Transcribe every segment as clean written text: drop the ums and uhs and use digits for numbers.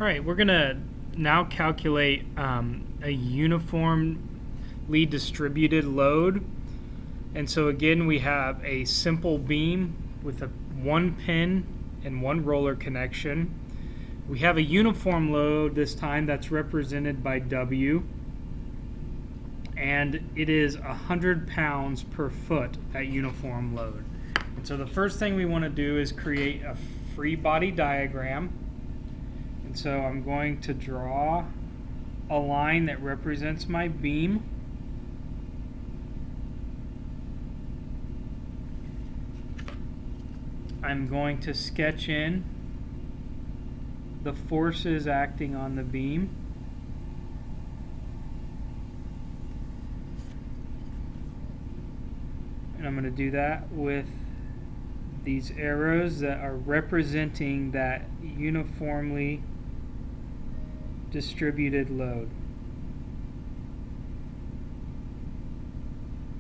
All right, we're gonna now calculate a uniformly distributed load. And so again, we have a simple beam with one pin and one roller connection. We have a uniform load this time that's represented by W, and it is 100 pounds per foot, that uniform load. And so the first thing we want to do is create a free body diagram. And so I'm going to draw a line that represents my beam. I'm going to sketch in the forces acting on the beam. And I'm going to do that with these arrows that are representing that uniformly distributed load.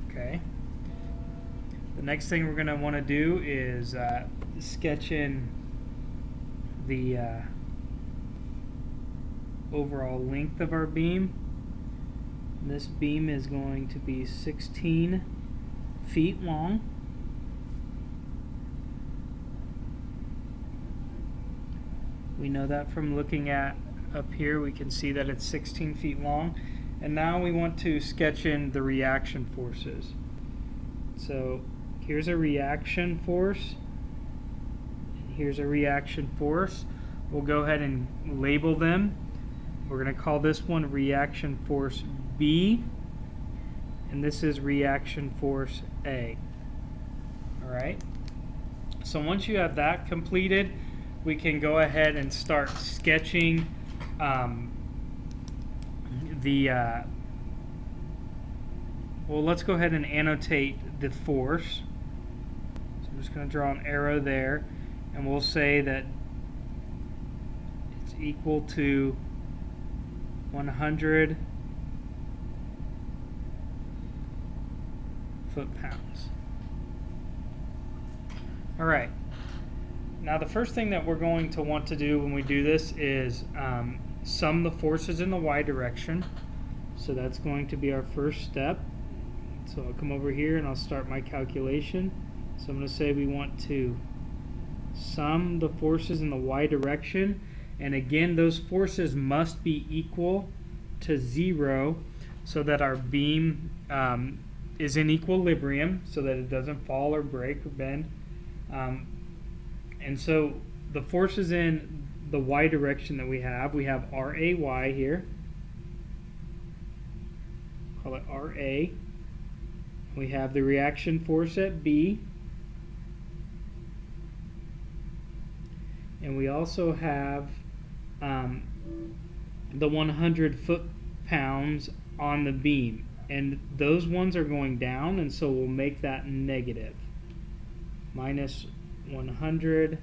Okay. The next thing we're going to want to do is sketch in the overall length of our beam. And this beam is going to be 16 feet long. We know that from looking at up here. We can see that it's 16 feet long. And now we want to sketch in the reaction forces. So here's a reaction force, and here's a reaction force. We'll go ahead and label them. We're going to call this one reaction force B, and this is reaction force A. All right. So once you have that completed, we can go ahead and start sketching well, let's go ahead and annotate the force. So I'm just going to draw an arrow there, and we'll say that it's equal to 100 foot-pounds. All right. Now the first thing that we're going to want to do when we do this is sum the forces in the y direction. So that's going to be our first step. So I'll come over here and I'll start my calculation. So I'm going to say we want to sum the forces in the y direction. And again, those forces must be equal to 0 so that our beam is in equilibrium, so that it doesn't fall or break or bend. And so the forces in the y direction that we have RAY here. Call it RA. We have the reaction force at B. And we also have the 100 foot-pounds on the beam. And those ones are going down, and so we'll make that negative. Minus 100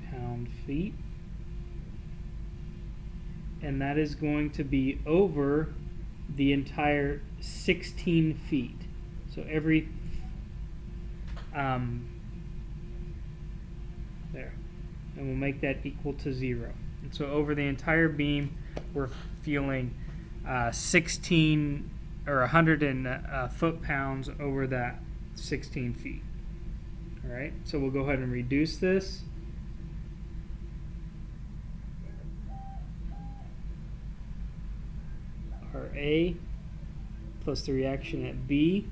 pound-feet, and that is going to be over the entire 16 feet. So every there, and we'll make that equal to 0. And so over the entire beam, we're feeling 16 or 100 foot-pounds over that 16 feet. All right, so we'll go ahead and reduce this. RA plus the reaction at B.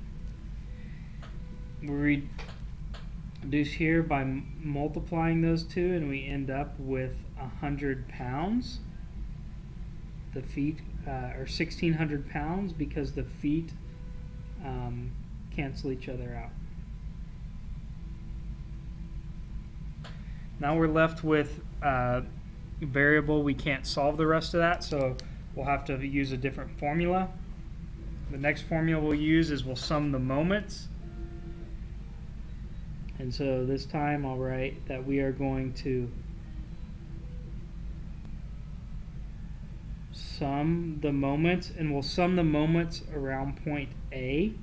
We reduce here by multiplying those two, and we end up with 100 pounds. The feet are 1,600 pounds because the feet cancel each other out. Now we're left with a variable. We can't solve the rest of that, so we'll have to use a different formula. The next formula we'll use is we'll sum the moments. And so this time I'll write that we are going to sum the moments, and we'll sum the moments around point A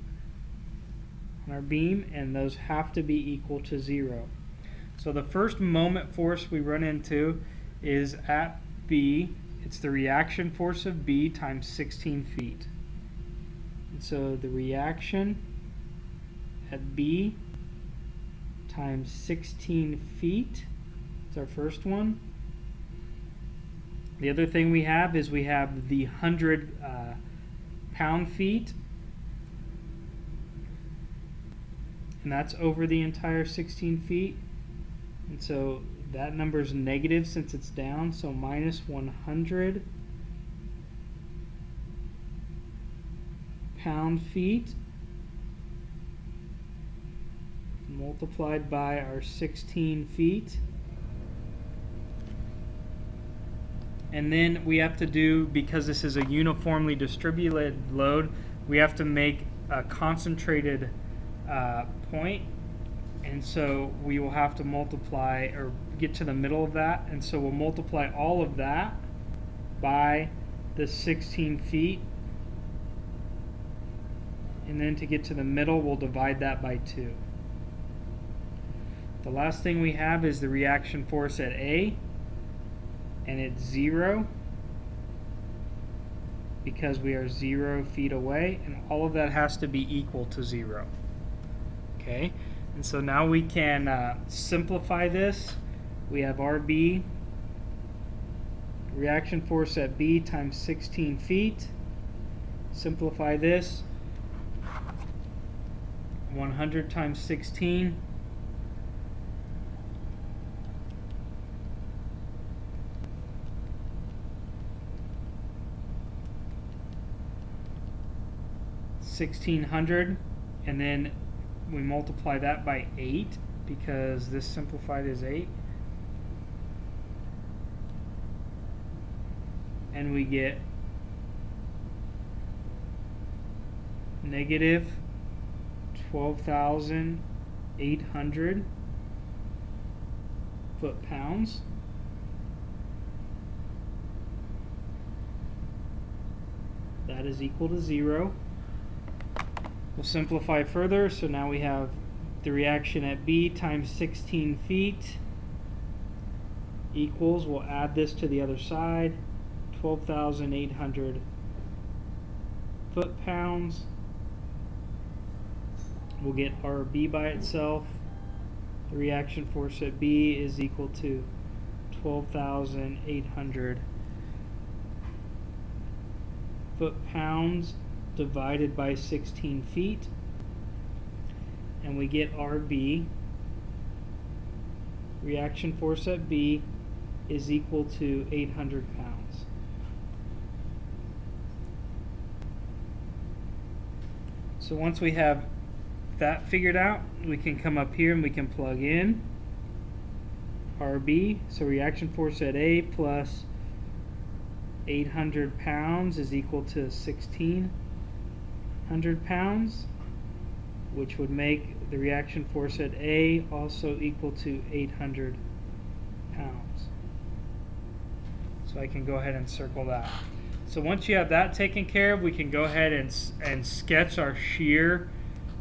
on our beam, and those have to be equal to 0. So the first moment force we run into is at B. It's the reaction force of B times 16 feet. And so the reaction at B times 16 feet is our first one. The other thing we have is we have the 100 pound-feet, and that's over the entire 16 feet. And so that number is negative since it's down, so minus 100 pound-feet multiplied by our 16 feet. And then we have to do, because this is a uniformly distributed load, we have to make a concentrated point. And so we will have to multiply, or get to the middle of that. And so we'll multiply all of that by the 16 feet. And then to get to the middle, we'll divide that by 2. The last thing we have is the reaction force at A. And it's 0 because we are 0 feet away, and all of that has to be equal to 0. Okay, and so now we can simplify this. We have RB, reaction force at B times 16 feet. Simplify this. 100 times 16. $1,600, and then we multiply that by 8 because this simplified is 8, and we get negative 12,800 foot-pounds. That is equal to 0. We'll simplify further, so now we have the reaction at B times 16 feet equals, we'll add this to the other side, 12,800 foot-pounds. We'll get RB by itself. The reaction force at B is equal to 12,800 foot-pounds divided by 16 feet, and we get RB, reaction force at B, is equal to 800 pounds. So once we have that figured out, we can come up here and we can plug in RB, so reaction force at A plus 800 pounds is equal to 1,600 pounds, which would make the reaction force at A also equal to 800 pounds. So I can go ahead and circle that. So once you have that taken care of, we can go ahead and sketch our shear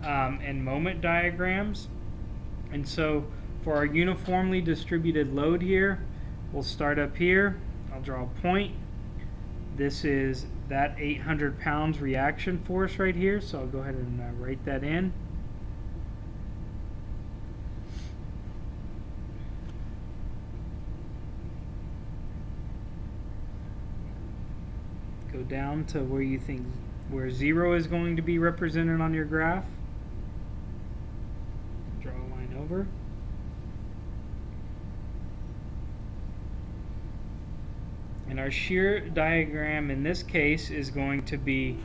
and moment diagrams. And so for our uniformly distributed load here, we'll start up here. I'll draw a point. This is that 800 pounds reaction force right here, so I'll go ahead and write that in. Go down to where you think where 0 is going to be represented on your graph. Draw a line over. And our shear diagram in this case is going to be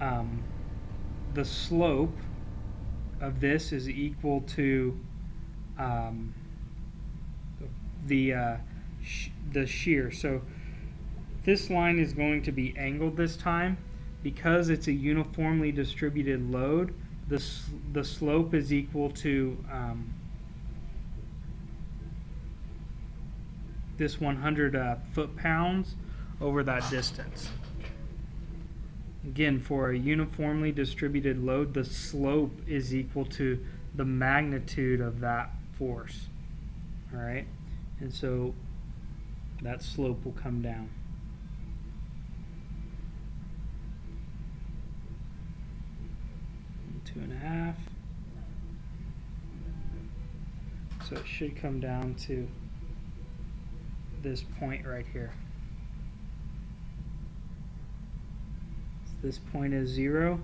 the slope of this is equal to the shear. So this line is going to be angled this time because it's a uniformly distributed load. The slope is equal to this 100 foot-pounds over that distance. Again, for a uniformly distributed load, the slope is equal to the magnitude of that force. All right, and so that slope will come down. And 2.5. So it should come down to this point right here. This point is 0.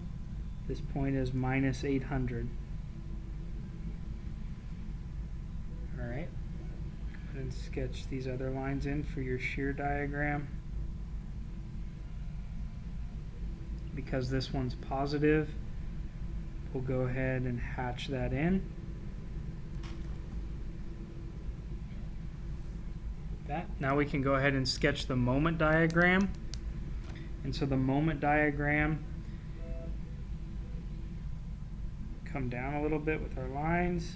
This point is minus 800. All right. And sketch these other lines in for your shear diagram. Because this one's positive, we'll go ahead and hatch that in. That. Now we can go ahead and sketch the moment diagram. And so the moment diagram, come down a little bit with our lines.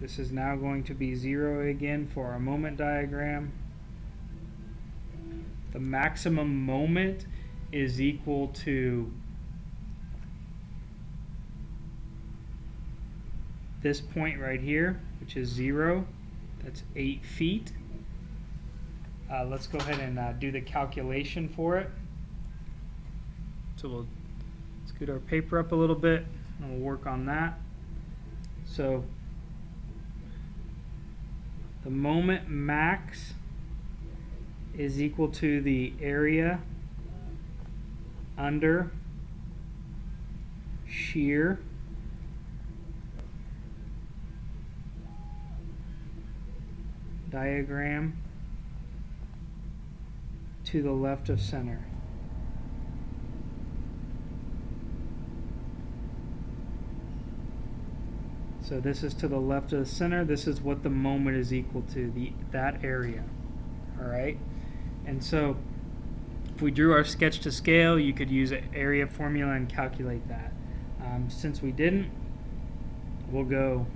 This is now going to be 0 again for our moment diagram. The maximum moment is equal to this point right here, which is 0. That's 8 feet. Let's go ahead and do the calculation for it. So we'll scoot our paper up a little bit and we'll work on that. So the moment max is equal to the area under shear diagram to the left of center. So this is to the left of the center. This is what the moment is equal to, that area. All right. And so if we drew our sketch to scale, you could use an area formula and calculate that. Since we didn't, we'll go,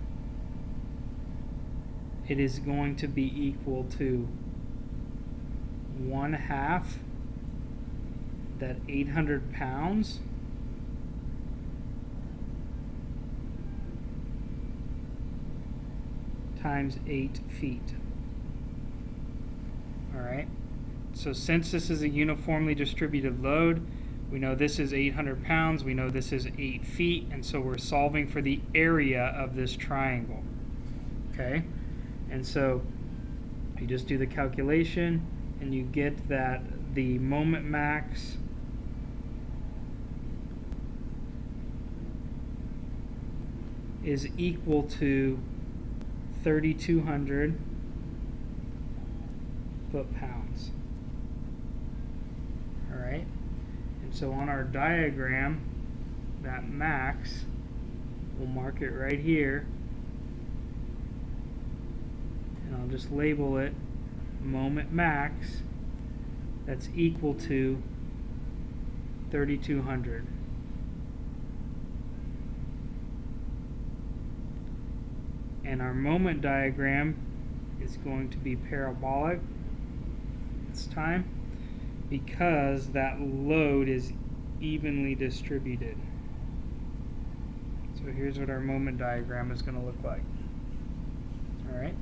it is going to be equal to 1/2 that 800 pounds times 8 feet. All right. So since this is a uniformly distributed load, we know this is 800 pounds, we know this is 8 feet, and so we're solving for the area of this triangle. Okay? And so you just do the calculation and you get that the moment max is equal to 3,200 foot-pounds. All right, and so on our diagram, that max, we'll mark it right here, and I'll just label it moment max. That's equal to 3,200. And our moment diagram is going to be parabolic this time because that load is evenly distributed. So here's what our moment diagram is going to look like. All right.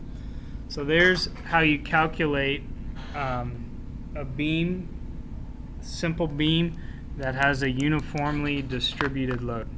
So there's how you calculate a beam, simple beam that has a uniformly distributed load.